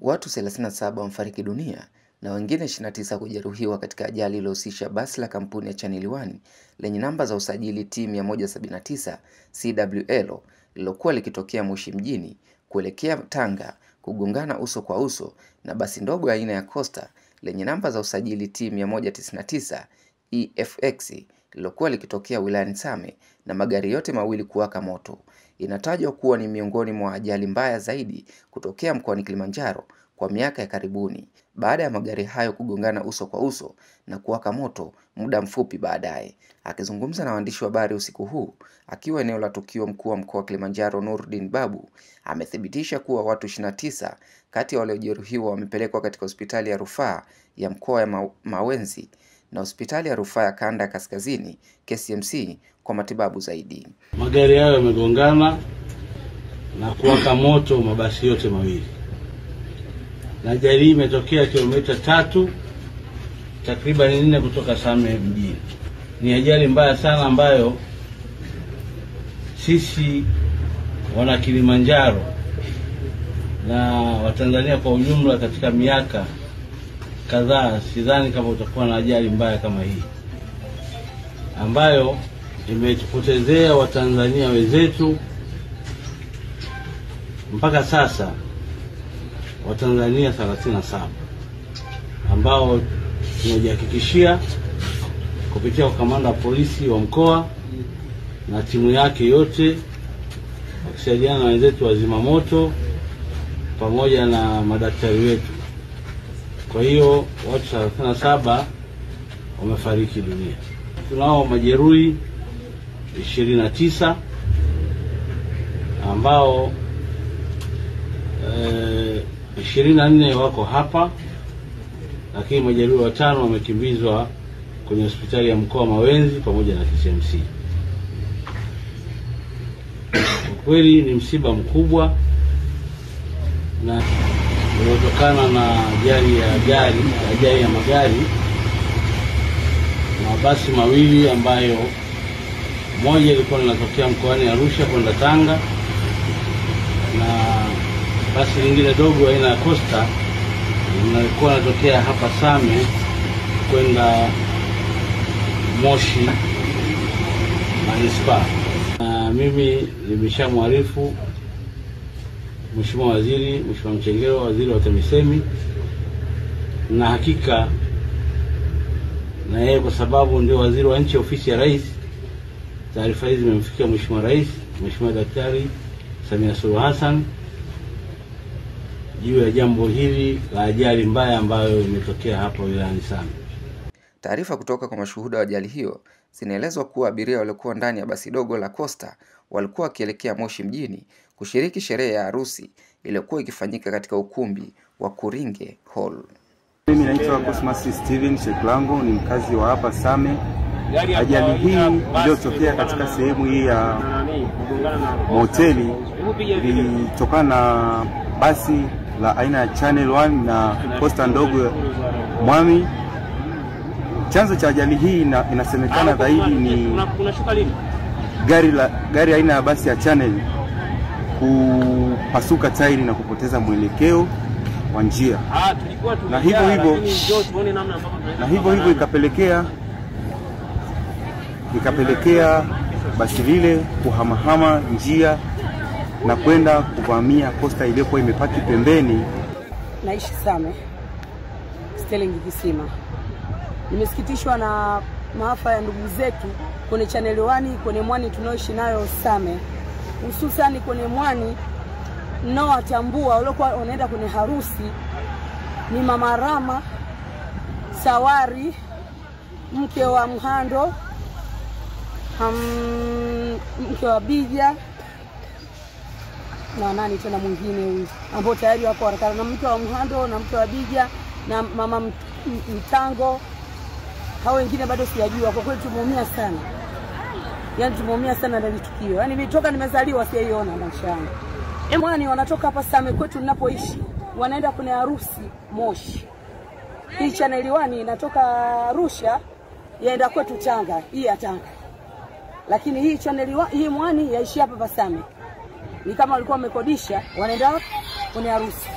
Watu 37 wamefariki dunia na wengine 29 kujeruhiwa katika ajali iliyohusisha basi la kampuni ya Channel One lenye namba za usajili T179 CWL lilokuwa likitokea Moshi mjini kuelekea Tanga kugongana uso kwa uso na basi ndogo aina ya Coaster lenye namba za usajili T199 EFX lilokuwa likitokea wilayani Same na magari yote mawili kuwaka moto. Inatajwa kuwa ni miongoni mwa ajali mbaya zaidi kutokea mkoani Kilimanjaro kwa miaka ya karibuni baada ya magari hayo kugongana uso kwa uso na kuwaka moto muda mfupi baadaye. Akizungumza na waandishi wa habari usiku huu akiwa eneo la tukio, mkuu wa mkoa wa Kilimanjaro Nurdin Babu amethibitisha kuwa watu 29 kati ya waliojeruhiwa wamepelekwa katika hospitali ya rufaa ya mkoa ya Mawenzi na hospitali ya rufaa ya kanda kaskazini KCMC kwa matibabu zaidi. Magari hayo yamegongana na kuwaka moto mabasi yote mawili. Na ajali imetokea kilomita 3 takriban 4 kutoka Same mjini. Ni ajali mbaya sana ambayo sisi wana Kilimanjaro na Watanzania kwa ujumla katika miaka kadhaa sidhani kama utakuwa na ajali mbaya kama hii ambayo imetupotezea Watanzania wenzetu. Mpaka sasa Watanzania 37 ambao tunajihakikishia kupitia kwa kamanda wa polisi wa mkoa na timu yake yote wakisaidiana na wenzetu wa zimamoto pamoja na madaktari wetu. Kwa hiyo watu 37 wamefariki dunia. Tunao majeruhi 29 ambao 24 wako hapa, lakini majeruhi 5 wamekimbizwa kwenye hospitali ya mkoa Mawenzi pamoja na KCMC. Kweli ni msiba mkubwa na uliotokana na ajali ya magari na basi mawili ambayo moja ilikuwa linatokea mkoani Arusha kwenda Tanga na basi lingine dogo aina ya Coaster lilikuwa linatokea hapa Same kwenda Moshi Manispaa. Mimi nimeshamwarifu Mheshimiwa Waziri, Mheshimiwa Mchengerwa, Waziri wa TAMISEMI, na hakika na yeye kwa sababu ndio waziri wa nchi ofisi ya Rais, taarifa hizi zimemfikia Mheshimiwa Rais, Mheshimiwa Daktari Samia Suluhu Hassan juu ya jambo hili la ajali mbaya ambayo imetokea hapa wilayani Same. Taarifa kutoka kwa mashuhuda wa ajali hiyo zinaelezwa kuwa abiria waliokuwa ndani ya basi dogo la Coaster walikuwa wakielekea Moshi mjini kushiriki sherehe ya harusi iliyokuwa ikifanyika katika ukumbi wa Kuringe Hall. Mimi naitwa Cosmas Steven Sheklango, ni mkazi wa hapa Same. Ajali hii iliyotokea katika sehemu hii ya moteli ilitokana na basi la aina ya Channel One na Coaster ndogo Mwami. Chanzo cha ajali hii inasemekana zaidi ni gari aina ya basi ya Channel kupasuka tairi na kupoteza mwelekeo wa njia, na hivyo ikapelekea basi lile kuhamahama njia na kwenda kuvamia Coaster iliyokuwa imepaki pembeni. Naishi Same, Sterling Kisima. Nimesikitishwa na maafa ya ndugu zetu kwenye Channel One, kwenye Mwani tunaoishi nayo Same, hususani kwenye Mwani watambua waliokuwa wanaenda kwenye harusi ni Mama Rama Sawari, mke wa Mhando, mke wa Bija na nani tena mwingine huyu ambao tayari wako harakati, na mke wa Mhando na mke wa Bija na mama Mtango. Hao wengine bado sijajua. Kwa kweli tumeumia sana. Yaani tumeumia sana na tukio. Yaani nimetoka nimezaliwa sijaiona maisha yangu. Mwani wanatoka hapa Same kwetu ninapoishi, wanaenda kwenye harusi Moshi. Hii Channel One inatoka Arusha yaenda kwetu Tanga, hii ya Tanga. Lakini hii Channel One, hii Mwani yaishi hapa Same. Ni kama walikuwa wamekodisha, wanaenda kwenye harusi.